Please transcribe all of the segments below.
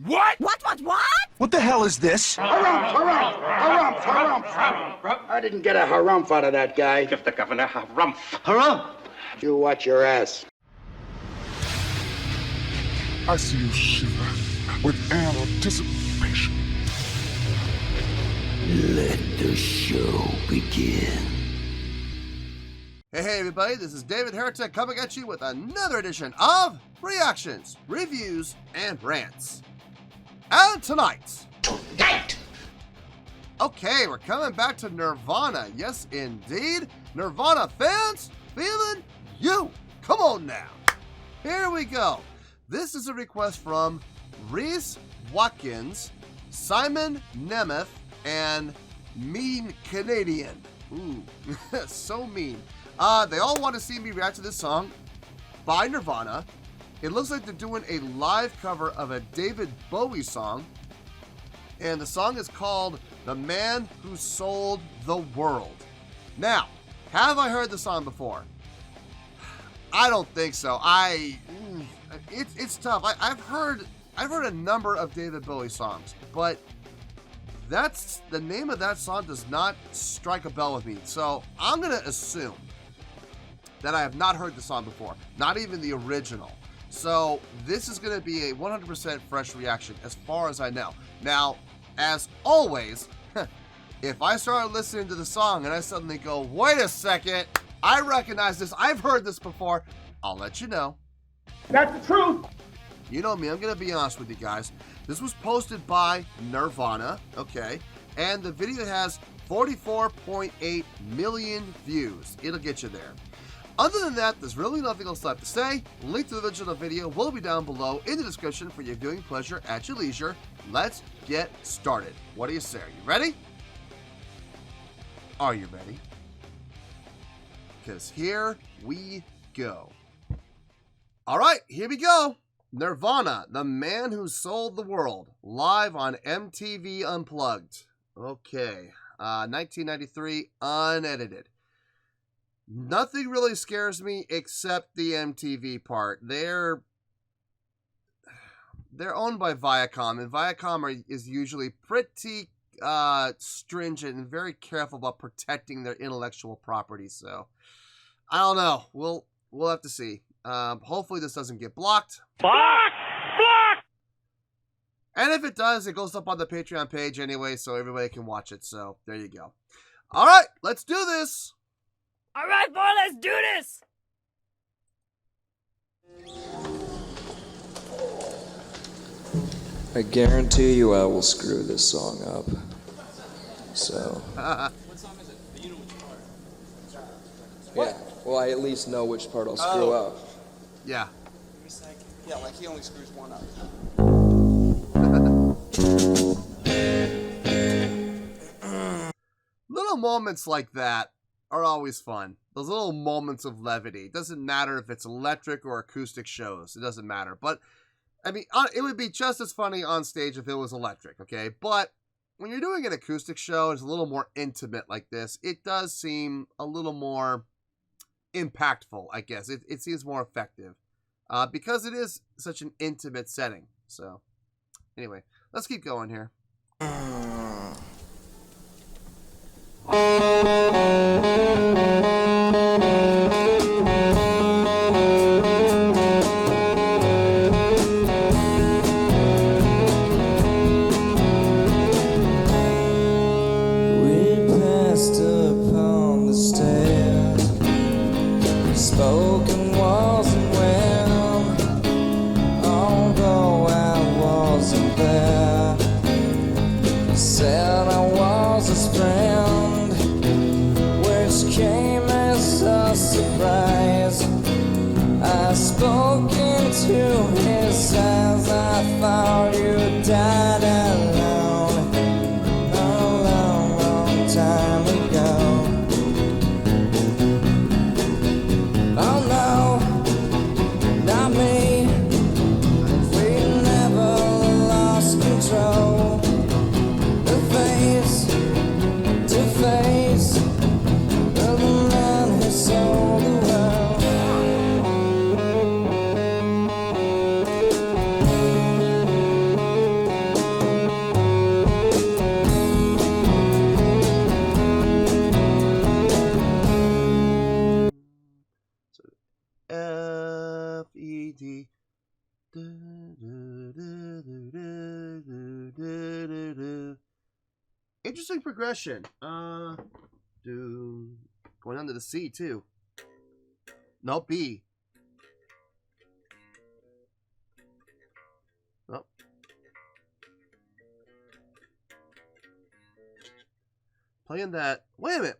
What? What? What the hell is this? Harumph. I didn't get a harumph out of that guy. Give the governor harumph. Harumph! You watch your ass. I see you shiver with anticipation. Let the show begin. Hey everybody, this is David Heretic coming at you with another edition of Reactions, Reviews, and Rants. And tonight... Okay, we're coming back to Nirvana. Yes, indeed. Nirvana fans, feeling you. Come on now. Here we go. This is a request from Reese Watkins, Simon Nemeth, and Mean Canadian. Ooh, so mean. They all want to see me react to this song by Nirvana. It looks like they're doing a live cover of a David Bowie song. And the song is called The Man Who Sold the World. Now, have I heard the song before? I don't think so. It's tough. I've heard a number of David Bowie songs, but that's the name of that song does not strike a bell with me. So I'm gonna assume that I have not heard the song before, not even the original. So this is gonna be a 100% fresh reaction as far as I know. Now, as always, if I start listening to the song and I suddenly go, wait a second, I recognize this, I've heard this before, I'll let you know. That's the truth. You know me, I'm gonna be honest with you guys. This was posted by Nirvana, okay? And the video has 44.8 million views. It'll get you there. Other than that, there's really nothing else left to say. Link to the original video will be down below in the description for your viewing pleasure at your leisure. Let's get started. What do you say? Are you ready? Are you ready? Because here we go. All right, here we go. Nirvana, The Man Who Sold the World, live on MTV Unplugged. Okay, 1993, unedited. Nothing really scares me except the MTV part. They're owned by Viacom, and Viacom is usually pretty stringent and very careful about protecting their intellectual property. So I don't know. We'll have to see. Hopefully this doesn't get blocked. Block! And if it does, it goes up on the Patreon page anyway, so everybody can watch it. So there you go. All right, let's do this. All right, boy, let's do this. I guarantee you I will screw this song up. So. What song is it? You know which part? Yeah, well, I at least know which part I'll screw up. Yeah. Yeah, like he only screws one up. Little moments like that are always fun. Those little moments of levity. It doesn't matter if it's electric or acoustic shows. It doesn't matter. But, I mean, it would be just as funny on stage if it was electric, okay? But when you're doing an acoustic show, it's a little more intimate like this. It does seem a little more impactful, I guess. It seems more effective because it is such an intimate setting. So, anyway, let's keep going here. Said I was his friend. interesting progression. Going on to the C too. No, B. Nope. Playing that. Wait a minute.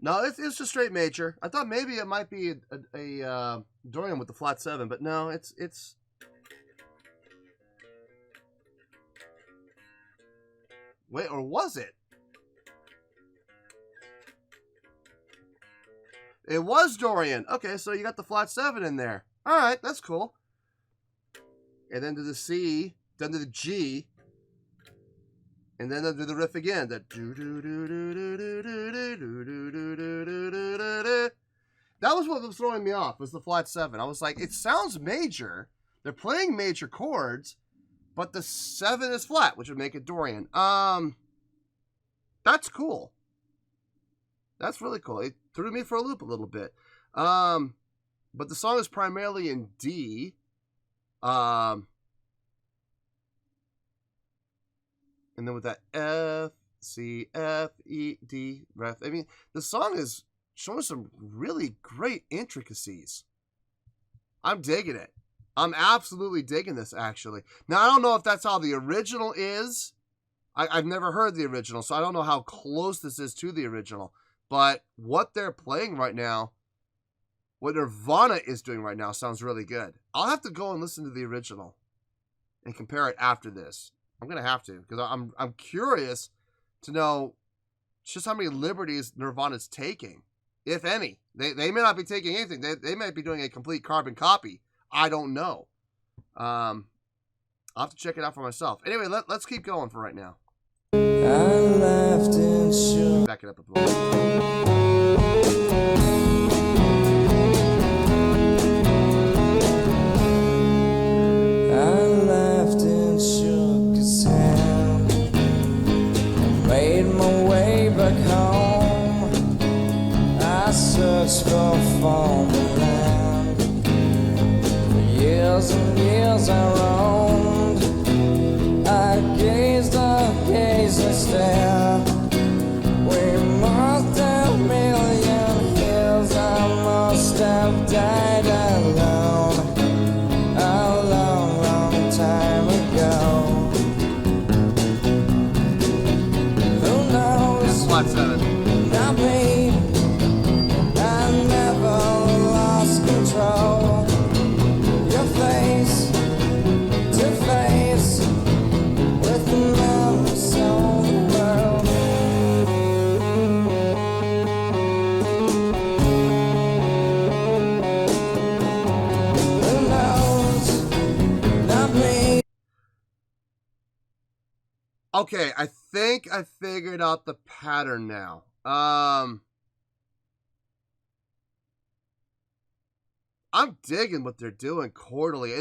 No, it's just straight major. I thought maybe it might be a Dorian with the flat 7, but no, it's. Wait, or was it? It was Dorian. Okay, so you got the flat 7 in there. All right, that's cool. And then to the C, then to the G, and then to the riff again. That was what was throwing me off, was the flat 7. I was like, it sounds major. They're playing major chords, but the 7 is flat, which would make it Dorian. That's cool. That's really cool. It threw me for a loop a little bit. But the song is primarily in D. And then with that F, C, F, E, D, ref. I mean, the song is showing some really great intricacies. I'm digging it. I'm absolutely digging this, actually. Now, I don't know if that's how the original is. I've never heard the original, so I don't know how close this is to the original. But what they're playing right now, what Nirvana is doing right now, sounds really good. I'll have to go and listen to the original and compare it after this. I'm going to have to, because I'm curious to know just how many liberties Nirvana's taking, if any. They may not be taking anything. They might be doing a complete carbon copy. I don't know. I'll have to check it out for myself. Anyway, let's keep going for right now. I laughed and shook. Back it up a little. For farmland. For years and years I roamed. I gazed and stared. We must have million years. I must have died alone a long, long time ago. Who knows? Flat 7. Not me. Your face to face with the man who sold the world. Who knows? Not me. Okay, I think I figured out the pattern now. I'm digging what they're doing chordally.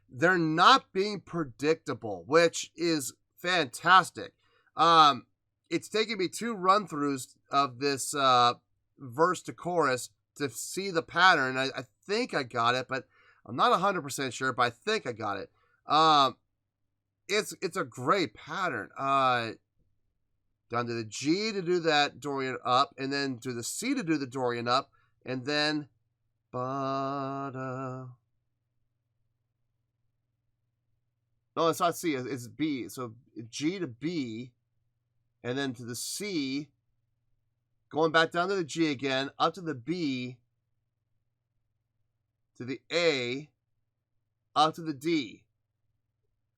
They're not being predictable, which is fantastic. It's taken me 2 run-throughs of this verse to chorus to see the pattern. I think I got it, but I'm not 100% sure, but I think I got it. It's a great pattern. Down to the G to do that Dorian up, and then to the C to do the Dorian up, and then no, it's not C, it's B. So G to B, and then to the C, going back down to the G again, up to the B, to the A, up to the D,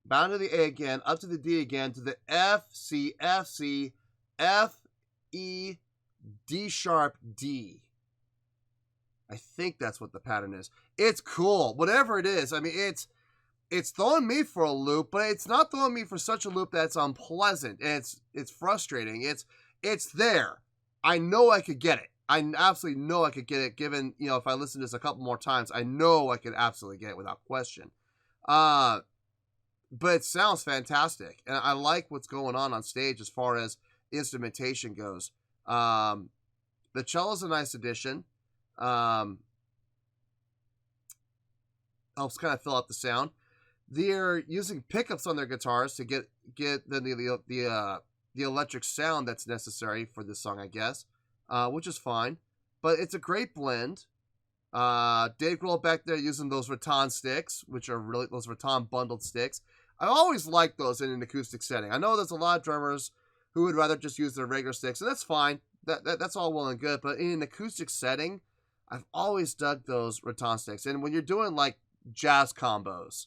down to the A again, up to the D again, to the F, C, F, C, F, E, D sharp, D. I think that's what the pattern is. It's cool. Whatever it is. I mean, it's throwing me for a loop, but it's not throwing me for such a loop that's unpleasant. And it's frustrating. It's there. I know I could get it. I absolutely know I could get it, given, if I listen to this a couple more times, I know I could absolutely get it without question. But it sounds fantastic. And I like what's going on stage as far as instrumentation goes. The cello's a nice addition. Helps kind of fill out the sound. they're using pickups on their guitars to get the electric sound that's necessary for this song, I guess, which is fine. But it's a great blend. Dave Grohl back there using those rattan sticks, which are really those rattan bundled sticks. I always like those in an acoustic setting. I know there's a lot of drummers who would rather just use their regular sticks, and that's fine. That's all well and good. But in an acoustic setting, I've always dug those rattan sticks. And when you're doing like jazz combos,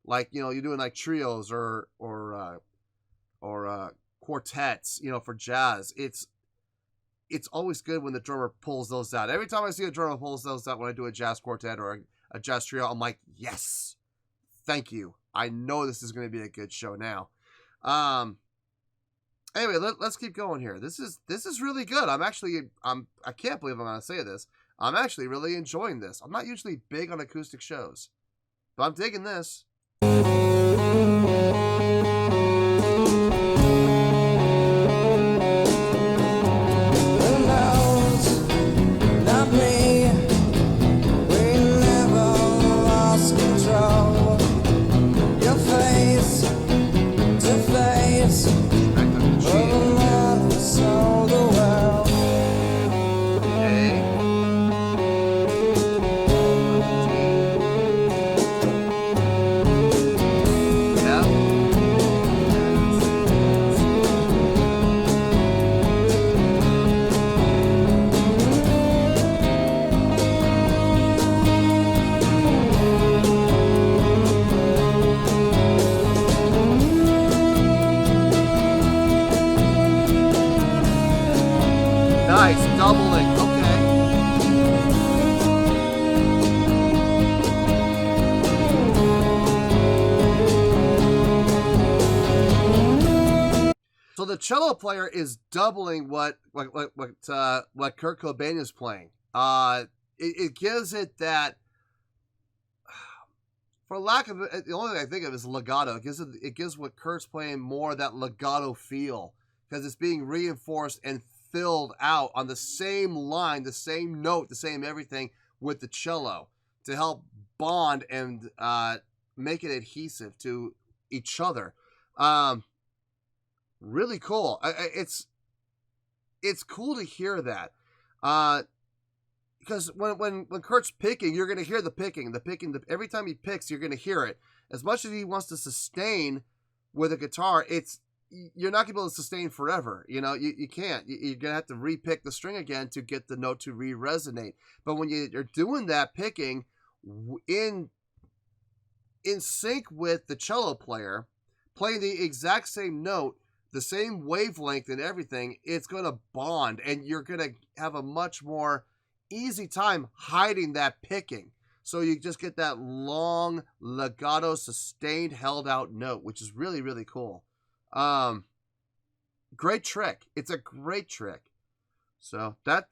like, you know, you're doing like trios or quartets, you know, for jazz, it's always good when the drummer pulls those out. Every time I see a drummer pulls those out when I do a jazz quartet or a jazz trio, I'm like, yes, thank you. I know this is going to be a good show now. Anyway, let's keep going here. This is really good. I can't believe I'm going to say this. I'm actually really enjoying this. I'm not usually big on acoustic shows, but I'm digging this. Nice, doubling, okay. So the cello player is doubling what Kurt Cobain is playing. It gives it that, for lack of it, the only thing I think of is legato. It gives what Kurt's playing more of that legato feel, because it's being reinforced and filled out on the same line, the same note, the same everything with the cello to help bond and make it adhesive to each other. Really cool. It's cool to hear that, because when Kurt's picking, you're going to hear the picking. Every time he picks, you're going to hear it. As much as he wants to sustain with a guitar, you're not going to be able to sustain forever. You know, you can't. You're going to have to re-pick the string again to get the note to re-resonate. But when you're doing that picking in sync with the cello player, playing the exact same note, the same wavelength and everything, it's going to bond, and you're going to have a much more easy time hiding that picking. So you just get that long, legato, sustained, held out note, which is really, really cool. Great trick. It's a great trick. So that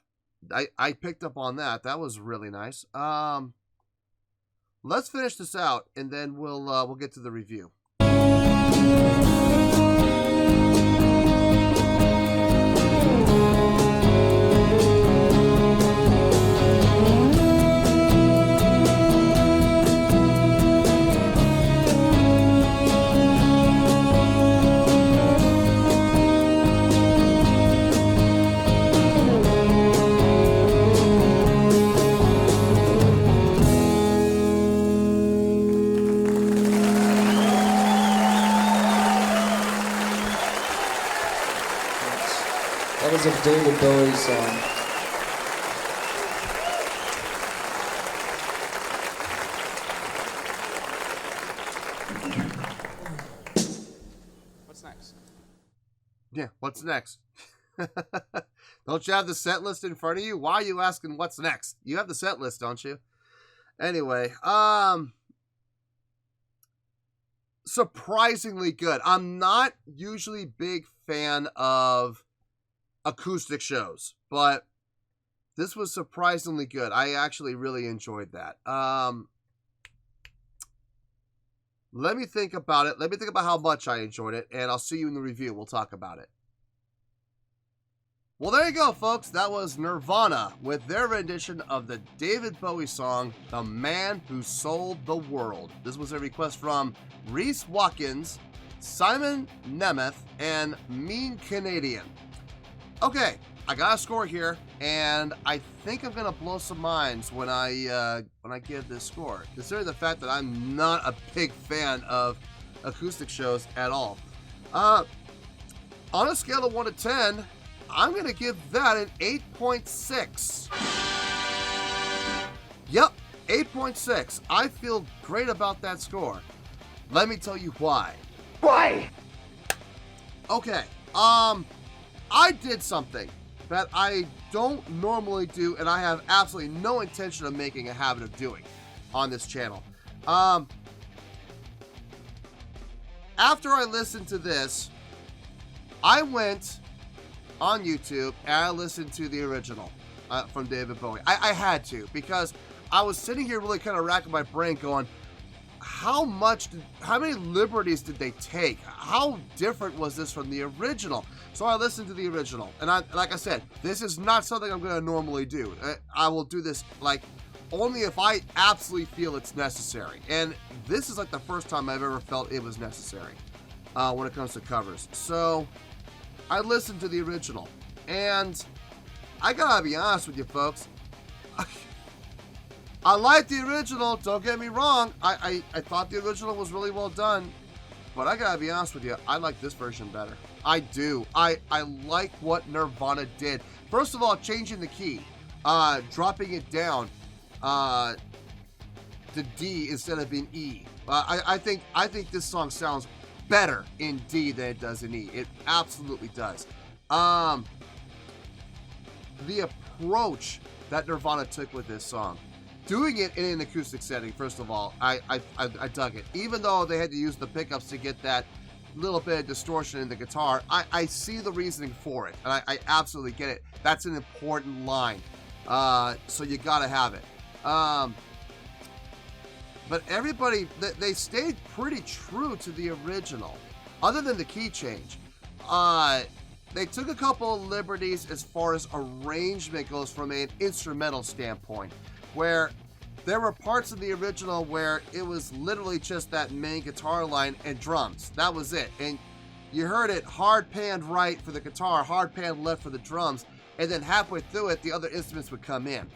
I picked up on that. That was really nice. Let's finish this out, and then we'll get to the review. That was a David Bowie song. What's next? Yeah, what's next? Don't you have the set list in front of you? Why are you asking what's next? You have the set list, don't you? Anyway, surprisingly good. I'm not usually big fan of acoustic shows, but this was surprisingly good. I actually really enjoyed that. Let me think about it. Let me think about how much I enjoyed it, and I'll see you in the review. We'll talk about it. Well, there you go, folks. That was Nirvana with their rendition of the David Bowie song, The Man Who Sold the World. This was a request from Reese Watkins, Simon Nemeth, and Mean Canadian. Okay, I got a score here, and I think I'm gonna blow some minds when I give this score, considering the fact that I'm not a big fan of acoustic shows at all. On a scale of 1 to 10, I'm gonna give that an 8.6. Yep, 8.6. I feel great about that score. Let me tell you why. Why? Okay, I did something that I don't normally do, and I have absolutely no intention of making a habit of doing on this channel. After I listened to this, I went on YouTube and I listened to the original from David Bowie. I had to, because I was sitting here really kind of racking my brain going, how many liberties did they take? How different was this from the original? So I listened to the original, and like I said, this is not something I'm going to normally do. I will do this like only if I absolutely feel it's necessary, and this is like the first time I've ever felt it was necessary when it comes to covers. So I listened to the original, and I gotta be honest with you, folks. I like the original, don't get me wrong. I thought the original was really well done, but I gotta be honest with you, I like this version better. I do. I like what Nirvana did. First of all, changing the key, dropping it down to D instead of in E. I think this song sounds better in D than it does in E. It absolutely does. The approach that Nirvana took with this song, doing it in an acoustic setting, first of all, I dug it. Even though they had to use the pickups to get that little bit of distortion in the guitar, I see the reasoning for it, and I absolutely get it. That's an important line, so you gotta have it. But everybody, they stayed pretty true to the original, other than the key change. They took a couple of liberties as far as arrangement goes from an instrumental standpoint, where there were parts of the original where it was literally just that main guitar line and drums. That was it. And you heard it hard panned right for the guitar, hard panned left for the drums, and then halfway through it, the other instruments would come in.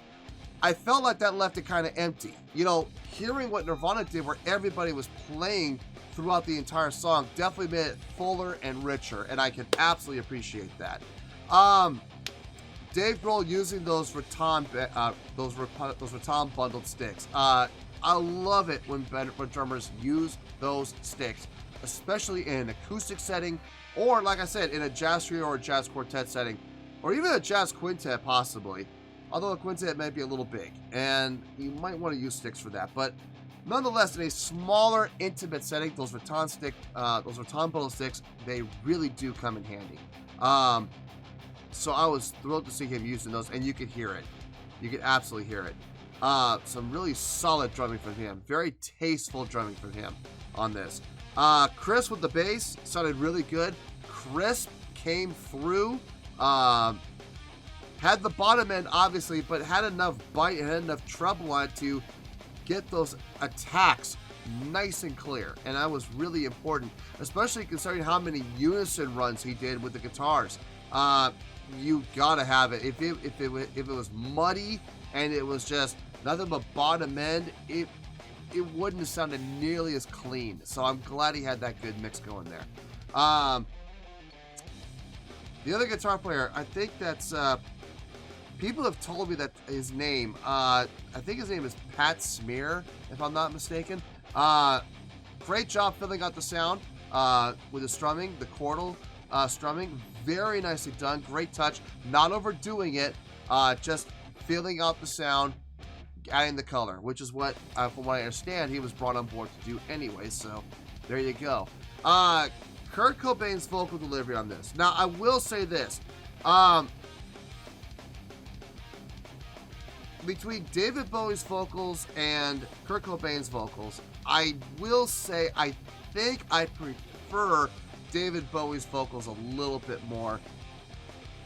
I felt like that left it kind of empty. You know, hearing what Nirvana did where everybody was playing throughout the entire song definitely made it fuller and richer, and I can absolutely appreciate that. Dave Grohl using those rattan bundled sticks. I love it when drummers use those sticks, especially in an acoustic setting, or like I said, in a jazz trio or a jazz quartet setting, or even a jazz quintet possibly. Although a quintet might be a little big, and you might want to use sticks for that. But nonetheless, in a smaller, intimate setting, those rattan bundle sticks, they really do come in handy. So I was thrilled to see him using those, and you could hear it. You could absolutely hear it. Some really solid drumming from him. Very tasteful drumming from him on this. Chris with the bass sounded really good. Crisp came through. Had the bottom end, obviously, but had enough bite and had enough treble on it to get those attacks nice and clear. And that was really important, especially considering how many unison runs he did with the guitars. You gotta have it. If it was muddy and it was just nothing but bottom end, it wouldn't have sounded nearly as clean. So I'm glad he had that good mix going there. The other guitar player, I think that's people have told me that his name, I think his name is Pat Smear, if I'm not mistaken. Great job filling out the sound with the strumming, the chordal strumming. Very nicely done. Great touch. Not overdoing it. Just filling out the sound, adding the color, which is what, from what I understand, he was brought on board to do anyway. So there you go. Kurt Cobain's vocal delivery on this. Now, I will say this. Between David Bowie's vocals and Kurt Cobain's vocals, I will say I think I prefer David Bowie's vocals a little bit more.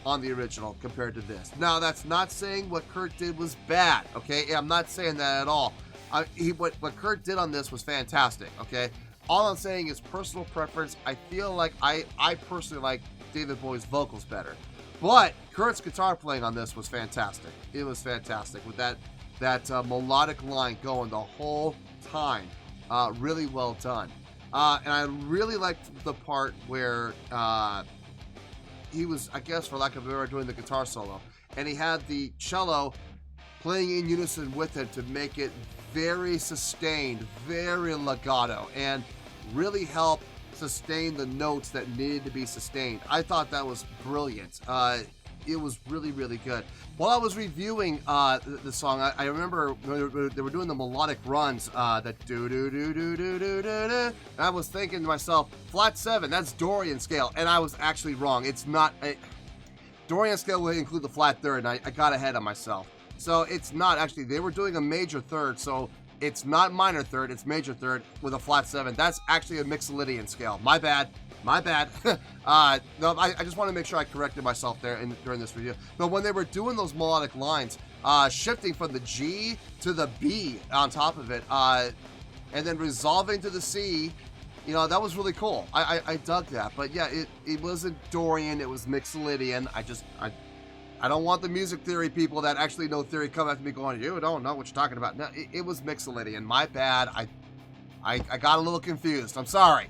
on the original compared to this. Now, that's not saying what Kurt did was bad, okay? I'm not saying that at all. What Kurt did on this was fantastic, okay? All I'm saying is personal preference. I feel like I personally like David Bowie's vocals better. But Kurt's guitar playing on this was fantastic. It was fantastic with that melodic line going the whole time. Really well done. And I really liked the part where he was, I guess, for lack of a better word, doing the guitar solo. And he had the cello playing in unison with it to make it very sustained, very legato, and really help sustain the notes that needed to be sustained. I thought that was brilliant. It was really, really good. While I was reviewing the song, I remember they were doing the melodic runs, that do-do-do-do-do-do-do-do, and I was thinking to myself, flat 7, that's Dorian scale, and I was actually wrong. It's not. Dorian scale will include the flat 3rd, and I got ahead of myself. So it's not actually, they were doing a major 3rd, so it's not minor 3rd, it's major 3rd with a flat 7. That's actually a Mixolydian scale. My bad. No, I just want to make sure I corrected myself there during this review. But when they were doing those melodic lines, shifting from the G to the B on top of it, and then resolving to the C, you know, that was really cool. I dug that. But yeah, it wasn't Dorian, it was Mixolydian. I don't want the music theory people that actually know theory come after me going, you don't know what you're talking about. No, it was Mixolydian. My bad. I got a little confused. I'm sorry.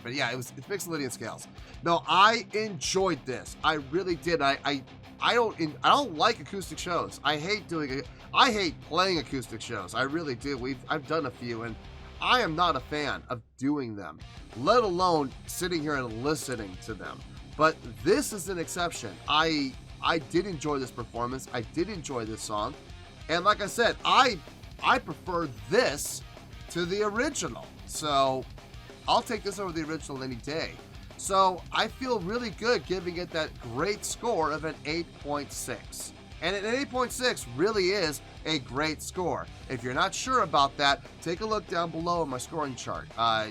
But yeah, it's Mixolydian scales. No, I enjoyed this. I really did. I don't like acoustic shows. I hate doing it. I hate playing acoustic shows. I really do. I've done a few, and I am not a fan of doing them, let alone sitting here and listening to them. But this is an exception. I did enjoy this performance. I did enjoy this song. And like I said, I prefer this to the original. So I'll take this over the original any day. So I feel really good giving it that great score of an 8.6. And an 8.6 really is a great score. If you're not sure about that, take a look down below on my scoring chart.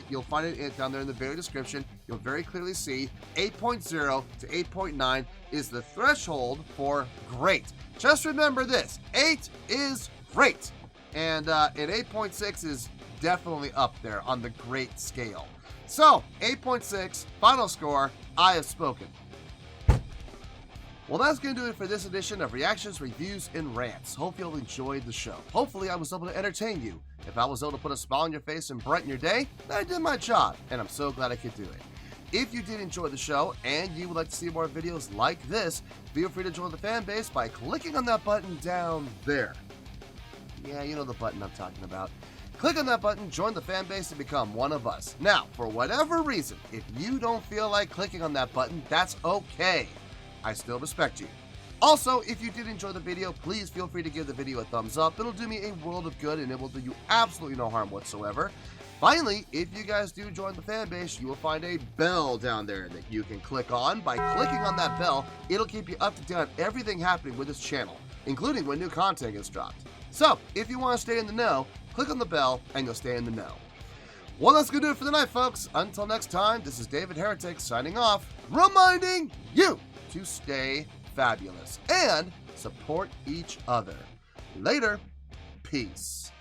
You'll find it down there in the video description. You'll very clearly see 8.0 to 8.9 is the threshold for great. Just remember this, 8 is great. And an 8.6 is definitely up there on the great scale. So, 8.6, final score, I have spoken. Well, that's going to do it for this edition of Reactions, Reviews, and Rants. Hope you all enjoyed the show. Hopefully, I was able to entertain you. If I was able to put a smile on your face and brighten your day, then I did my job, and I'm so glad I could do it. If you did enjoy the show, and you would like to see more videos like this, feel free to join the fan base by clicking on that button down there. Yeah, you know the button I'm talking about. Click on that button, join the fan base, and become one of us. Now, for whatever reason, if you don't feel like clicking on that button, that's okay. I still respect you. Also, if you did enjoy the video, please feel free to give the video a thumbs up. It'll do me a world of good, and it will do you absolutely no harm whatsoever. Finally, if you guys do join the fan base, you will find a bell down there that you can click on. By clicking on that bell, it'll keep you up to date on everything happening with this channel, including when new content gets dropped. So, if you want to stay in the know, click on the bell and you'll stay in the know. Well, that's going to do it for the night, folks. Until next time, this is David Heretic signing off, reminding you to stay fabulous and support each other. Later. Peace.